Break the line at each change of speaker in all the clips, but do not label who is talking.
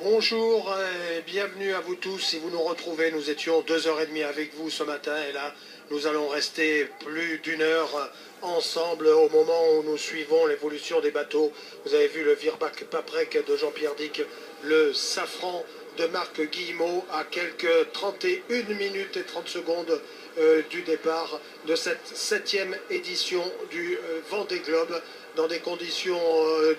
Bonjour et bienvenue à vous tous. Si vous nous retrouvez, nous étions 2h30 avec vous ce matin et là, nous allons rester plus d'1 heure ensemble au moment où nous suivons l'évolution des bateaux. Vous avez vu le Virbac Paprec de Jean-Pierre Dick, le Safran de Marc Guillemot à quelques 31 minutes et 30 secondes du départ de cette 7e édition du Vendée Globe dans des conditions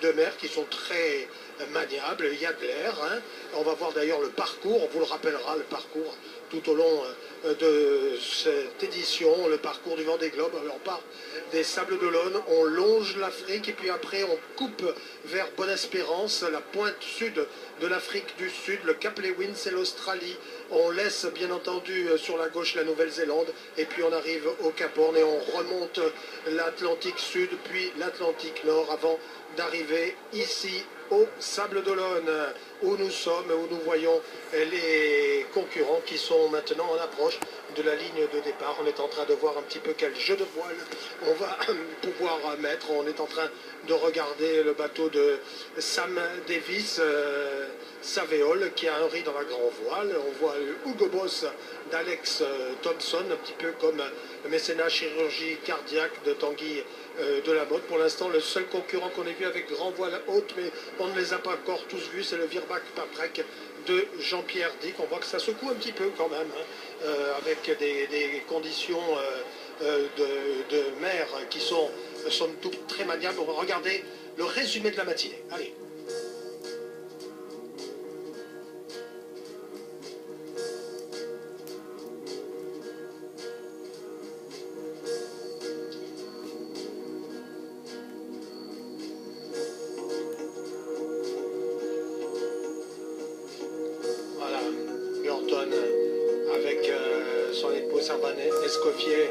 de mer qui sont très maniables. Il y a de l'air, hein. On va voir d'ailleurs le parcours, on vous le rappellera, le parcours tout au long de cette édition, le parcours du Vendée Globe. On part des Sables d'Olonne, on longe l'Afrique et puis après on coupe vers Bonne-Espérance, la pointe sud de l'Afrique du Sud, le Cap Lewin, c'est l'Australie. On laisse bien entendu sur la gauche la Nouvelle-Zélande et puis on arrive au Cap Horn et on remonte l'Atlantique Sud puis l'Atlantique Nord avant d'arriver ici au Sables d'Olonne où nous sommes, où nous voyons les concurrents qui sont maintenant en approche de la ligne de départ. On est en train de voir un petit peu quel jeu de voile on va pouvoir mettre. On est en train de regarder le bateau de Sam Davis, Savéol, qui a un riz dans la grand voile. On voit le Hugo Boss d'Alex Thompson, un petit peu comme le mécénat chirurgie cardiaque de Tanguy de la Motte. Pour l'instant, le seul concurrent qu'on ait vu avec grand voile haute, mais on ne les a pas encore tous vus, c'est le Virbac Paprec de Jean-Pierre Dick. On voit que ça secoue un petit peu quand même, hein, avec des conditions de mer qui sont somme toute très maniables. On va regarder le résumé de la matinée. Allez. Voilà, Burton avec son épouse Servanet, Escoffier.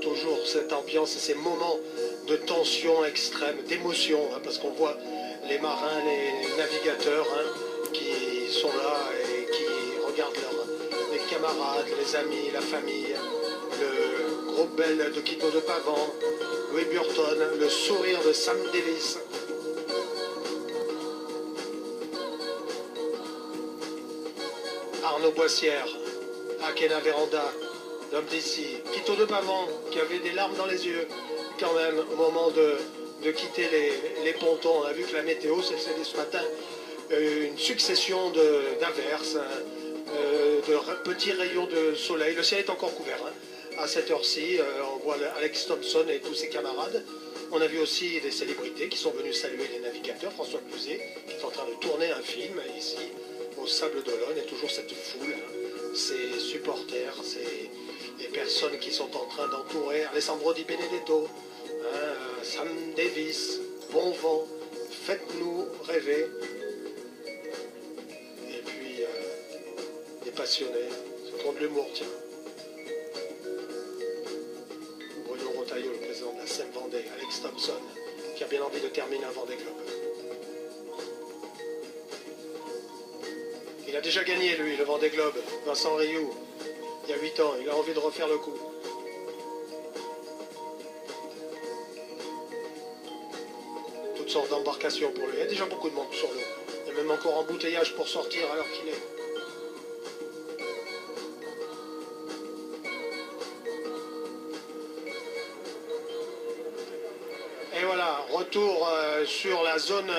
Toujours cette ambiance et ces moments de tension extrême, d'émotion, hein, parce qu'on voit les marins, les navigateurs, hein, qui sont là et qui regardent les camarades, les amis, la famille, le groupe bel de Quito de Pavan, Louis Burton, le sourire de Sam Davis. Arnaud Boissière, Akena Véranda, l'homme d'ici, Quito de Pavan, qui avait des larmes dans les yeux, quand même, au moment de quitter les pontons. On a vu que la météo, c'est ce matin, une succession d'averses, de petits rayons de soleil. Le ciel est encore couvert, hein. À cette heure-ci, on voit Alex Thompson et tous ses camarades. On a vu aussi des célébrités qui sont venues saluer les navigateurs. François Cluzet, qui est en train de tourner un film ici, au Sables d'Olonne, et toujours cette foule, hein, ces supporters, les personnes qui sont en train d'entourer Alessandro Di Benedetto, hein, Sam Davis, bon vent, faites-nous rêver. Et puis des passionnés, c'est trop de l'humour, tiens. Bruno Rotaillot, le président de la SEM Vendée, Alex Thompson, qui a bien envie de terminer un Vendée Globe. Il a déjà gagné, lui, le Vendée Globe, Vincent Rioux. Il y a 8 ans, il a envie de refaire le coup. Toutes sortes d'embarcations pour lui. Il y a déjà beaucoup de monde sur l'eau. Il y a même encore embouteillage pour sortir à l'heure qu'il est. Et voilà, retour sur la zone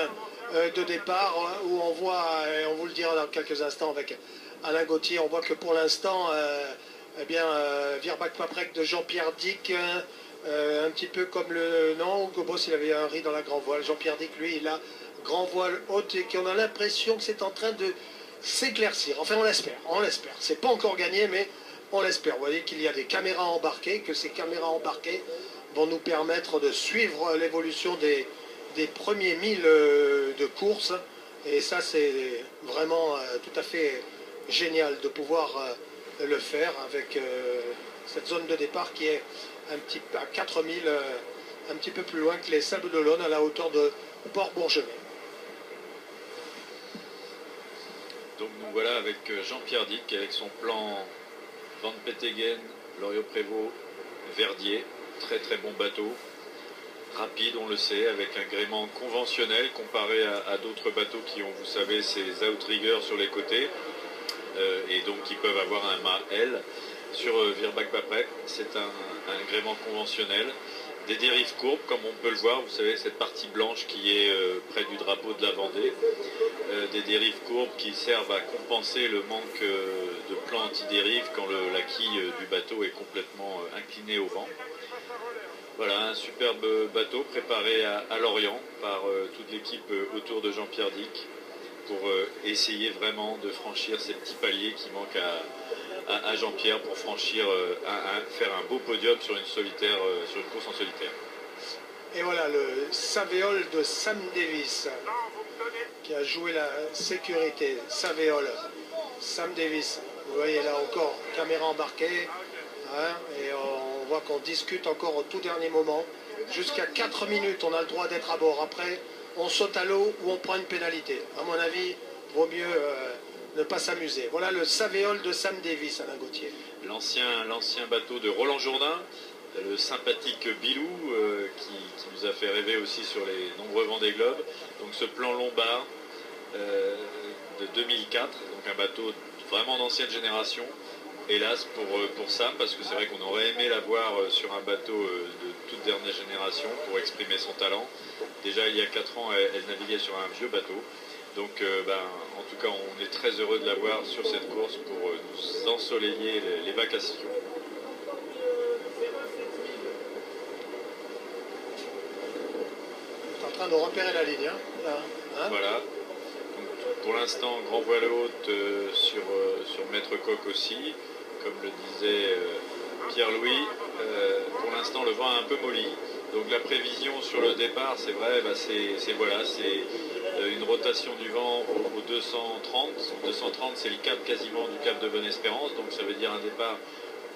de départ où on voit, et on vous le dira dans quelques instants avec Alain Gauthier, on voit que pour l'instant, eh bien, Virbac Paprec de Jean-Pierre Dick, un petit peu comme le nom, Hugo Boss, il avait un riz dans la grand voile. Jean-Pierre Dick, lui, il a grand voile haute et qu'on a l'impression que c'est en train de s'éclaircir. Enfin, on l'espère, on l'espère. C'est pas encore gagné, mais on l'espère. Vous voyez qu'il y a des caméras embarquées, que ces caméras embarquées vont nous permettre de suivre l'évolution des premiers 1000 de course. Et ça, c'est vraiment tout à fait génial de pouvoir le faire avec cette zone de départ qui est à 4000, un petit peu plus loin que les Sables d'Olonne, à la hauteur de Port-Bourgenet.
Donc nous voilà avec Jean-Pierre Dick, avec son plan Van Petegem, Loriot-Prévost, Verdier, très très bon bateau. rapide, on le sait, avec un gréement conventionnel comparé à d'autres bateaux qui ont, vous savez, ces outriggers sur les côtés et donc qui peuvent avoir un mât L. Sur Virbac Paprec, c'est un gréement conventionnel. Des dérives courbes, comme on peut le voir, vous savez, cette partie blanche qui est près du drapeau de la Vendée. Des dérives courbes qui servent à compenser le manque de plan anti-dérive quand la quille du bateau est complètement inclinée au vent. Voilà, un superbe bateau préparé à Lorient par toute l'équipe autour de Jean-Pierre Dick pour essayer vraiment de franchir ces petits paliers qui manquent à Jean-Pierre pour franchir, faire un beau podium sur une course en solitaire.
Et voilà le Savéol de Sam Davis qui a joué la sécurité. Savéol, Sam Davis. Vous voyez là encore, caméra embarquée. Hein, et on voit qu'on discute encore au tout dernier moment. Jusqu'à 4 minutes, on a le droit d'être à bord. Après, on saute à l'eau ou on prend une pénalité. À mon avis, vaut mieux ne pas s'amuser. Voilà le Savéol de Sam Davis, Alain Gauthier.
L'ancien bateau de Roland Jourdain, le sympathique Bilou, qui nous a fait rêver aussi sur les nombreux Vendée Globe. Donc ce plan Lombard de 2004, donc un bateau vraiment d'ancienne génération. Hélas pour Sam, parce que c'est vrai qu'on aurait aimé la voir sur un bateau de toute dernière génération pour exprimer son talent. Déjà il y a 4 ans, elle naviguait sur un vieux bateau. Donc en tout cas, on est très heureux de la voir sur cette course pour nous ensoleiller les vacations.
On est en train de repérer la ligne. Hein, là, hein.
Voilà. Donc, pour l'instant, grand voile haute sur Maître Coq aussi. Comme le disait Pierre-Louis, pour l'instant le vent a un peu molli. Donc la prévision sur le départ, c'est vrai, c'est une rotation du vent au 230. 230, c'est le cap quasiment du cap de Bonne-Espérance, donc ça veut dire un départ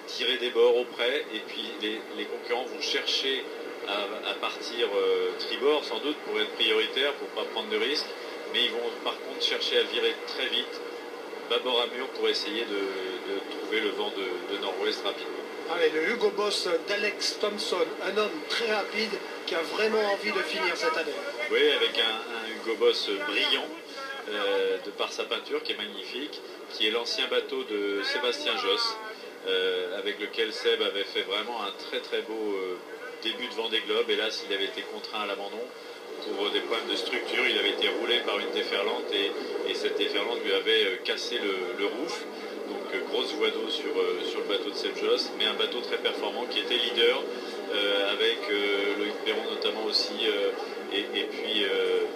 tiré des bords auprès, et puis les concurrents vont chercher à partir tribord sans doute pour être prioritaires, pour ne pas prendre de risques, mais ils vont par contre chercher à virer très vite bâbord à mur pour essayer de trouver le vent de nord-ouest rapidement.
Allez, le Hugo Boss d'Alex Thompson, un homme très rapide qui a vraiment envie de finir cette année.
Oui, avec un Hugo Boss brillant, de par sa peinture qui est magnifique, qui est l'ancien bateau de Sébastien Josse, avec lequel Seb avait fait vraiment un très très beau début de Vendée Globe. Hélas, il avait été contraint à l'abandon pour des problèmes de structure. Il avait été roulé par une déferlante et cette déferlante lui avait cassé le roof. Donc grosse voie d'eau sur le bateau de Seb Josse, mais un bateau très performant qui était leader avec Loïc Perron notamment aussi et puis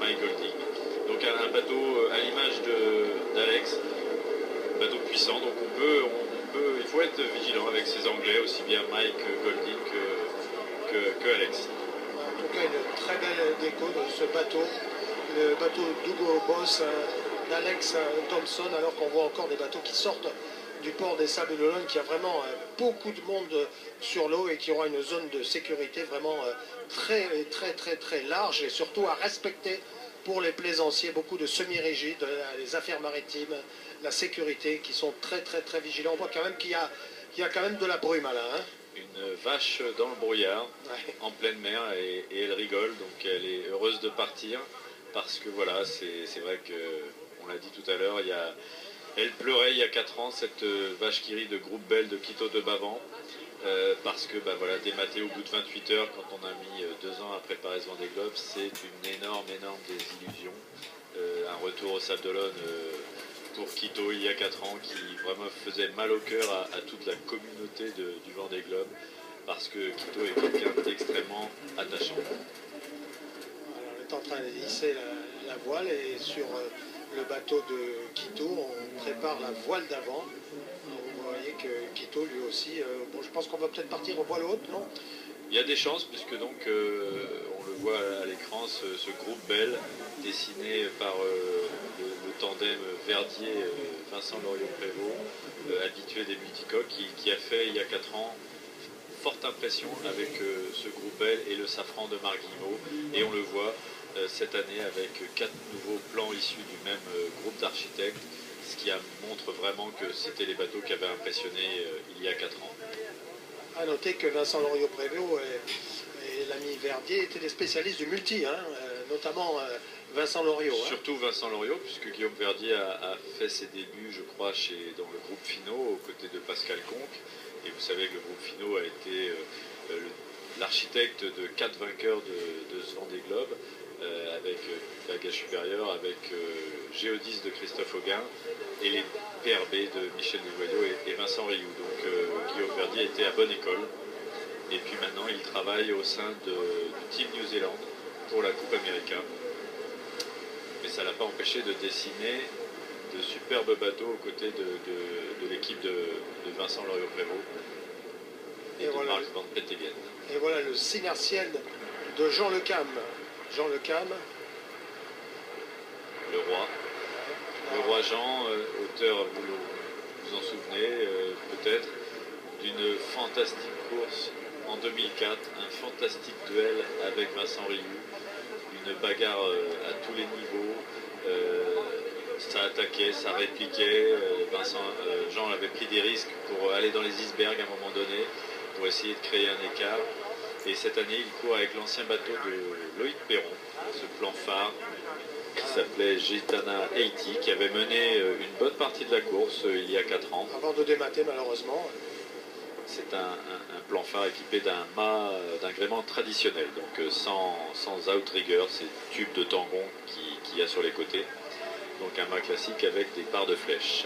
Mike Golding. Donc un bateau à l'image d'Alex, bateau puissant. Donc il faut être vigilant avec ces Anglais, aussi bien Mike Golding que Alex.
En tout cas, une très belle déco de ce bateau, le bateau d'Hugo Boss d'Alex Thompson, alors qu'on voit encore des bateaux qui sortent du port des Sables d'Olonne, qui a vraiment beaucoup de monde sur l'eau et qui aura une zone de sécurité vraiment très large et surtout à respecter pour les plaisanciers, beaucoup de semi-rigides, les affaires maritimes, la sécurité, qui sont très vigilants. On voit quand même qu'il y a quand même de la brume là. Hein.
Une vache dans le brouillard, ouais, en pleine mer, et elle rigole, donc elle est heureuse de partir, parce que voilà, c'est vrai que, on l'a dit tout à l'heure, elle pleurait il y a 4 ans, cette vache qui rit de Groupe Belle de Quito de Bavent, parce que voilà, démater au bout de 28 heures, quand on a mis 2 ans à préparer ce Vendée Globe, c'est une énorme désillusion. Un retour au Sables d'Olonne pour Quito il y a 4 ans qui vraiment faisait mal au cœur à toute la communauté du Vendée Globe, parce que Quito est quelqu'un d'extrêmement attachant.
Alors, on est en train de hisser la voile et sur le bateau de Quito, on prépare la voile d'avant. Vous voyez que Quito lui aussi, bon, je pense qu'on va peut-être partir en voile haute, non?
Il y a des chances, puisque donc on le voit à l'écran, ce groupe Belle dessiné par le tandem Verdier-Vincent Loriot-Prévost, habitué des multicoques, qui a fait il y a 4 ans forte impression avec ce groupe Belle et le safran de Marc Guillemot. Et on le voit cette année avec 4 nouveaux plans issus du même groupe d'architectes, ce qui montre vraiment que c'était les bateaux qui avaient impressionné il y a 4 ans.
À noter que Vincent Loriot-Prévost est l'ami Verdier étaient des spécialistes du multi, hein, notamment Vincent Loriot. Hein.
Surtout Vincent Loriot, puisque Guillaume Verdier a fait ses débuts, je crois, dans le groupe Finot, aux côtés de Pascal Conque. Et vous savez que le groupe Finot a été l'architecte de 4 vainqueurs de ce Vendée Globe, avec bagage supérieur, avec Géodis de Christophe Auguin et les PRB de Michel Desjoyaux et Vincent Rioux. Donc Guillaume Verdier était à bonne école. Et puis maintenant, il travaille au sein du Team New Zealand pour la Coupe América. Mais ça ne l'a pas empêché de dessiner de superbes bateaux aux côtés de l'équipe de Vincent Loriot-Prévost et de Marc Van Petegem.
Et voilà le Signarciel de Jean Le Cam. Jean Le Cam.
Le roi. Le roi Jean, auteur, vous en souvenez peut-être, d'une fantastique course en 2004, un fantastique duel avec Vincent Rioux, une bagarre à tous les niveaux, ça attaquait, ça répliquait, Jean avait pris des risques pour aller dans les icebergs à un moment donné, pour essayer de créer un écart. Et cette année, il court avec l'ancien bateau de Loïc Perron, ce plan phare qui s'appelait Gitana 80, qui avait mené une bonne partie de la course il y a 4 ans.
Avant de démater, malheureusement.
C'est un plan phare équipé d'un mât d'agrément traditionnel, donc sans outrigger, ces tubes de tangon qu'il y a sur les côtés. Donc un mât classique avec des barres de flèche.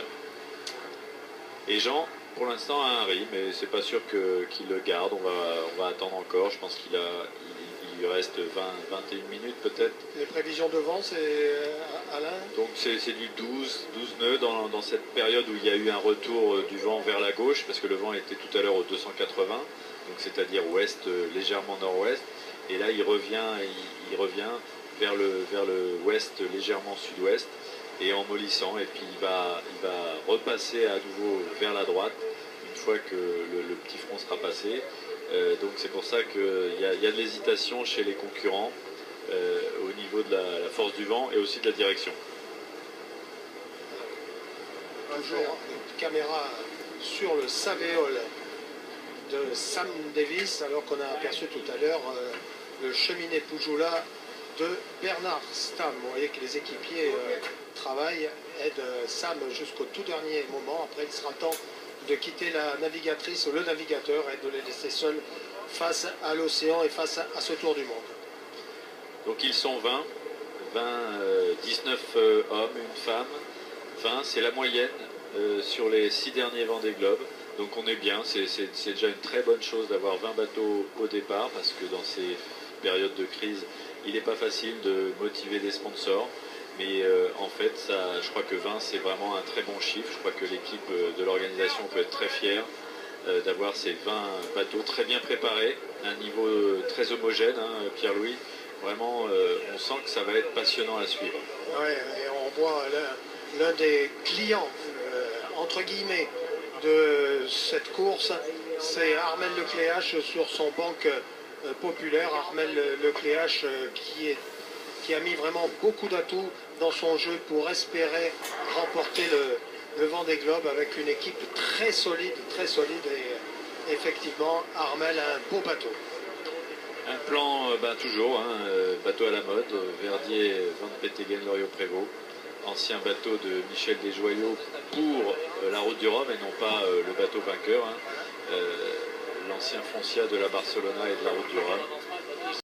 Et Jean, pour l'instant, a un riz, mais c'est pas sûr qu'il le garde. On va attendre encore. Je pense qu'il lui reste 21 minutes peut-être.
Les prévisions de vent, c'est Alain?
Donc c'est du 12 nœuds dans cette période où il y a eu un retour du vent vers la gauche, parce que le vent était tout à l'heure au 280, donc c'est-à-dire ouest, légèrement nord-ouest. Et là, il revient vers le ouest, légèrement sud-ouest, et en mollissant. Et puis il va repasser à nouveau vers la droite une fois que le petit front sera passé. Donc c'est pour ça qu'il y a de l'hésitation chez les concurrents au niveau de la force du vent et aussi de la direction.
Toujours une caméra sur le Savéole de Sam Davis, alors qu'on a aperçu tout à l'heure le cheminée Poujoula de Bernard Stamm. Vous voyez que les équipiers travaillent, aident Sam jusqu'au tout dernier moment. Après, il sera temps de quitter la navigatrice ou le navigateur et de les laisser seuls face à l'océan et face à ce tour du monde.
Donc ils sont 19 hommes, une femme. 20, c'est la moyenne sur les 6 derniers Vendée Globe. Donc on est bien, c'est déjà une très bonne chose d'avoir 20 bateaux au départ, parce que dans ces périodes de crise, il n'est pas facile de motiver des sponsors. Mais en fait, je crois que 20, c'est vraiment un très bon chiffre. Je crois que l'équipe de l'organisation peut être très fière d'avoir ces 20 bateaux très bien préparés, un niveau très homogène, hein, Pierre-Louis. Vraiment, on sent que ça va être passionnant à suivre.
Oui, et on voit l'un des clients, entre guillemets, de cette course, c'est Armel Lecléache sur son banc populaire. Armel Lecléache qui a mis vraiment beaucoup d'atouts dans son jeu pour espérer remporter le Vendée Globe avec une équipe très solide et effectivement Armel a un beau bateau.
Un plan, toujours, bateau à la mode, Verdier, Van Petegem, Loriot-Prévost, ancien bateau de Michel Desjoyaux pour la Route du Rhum et non pas le bateau vainqueur, l'ancien Foncia de la Barcelona et de la Route du Rhum.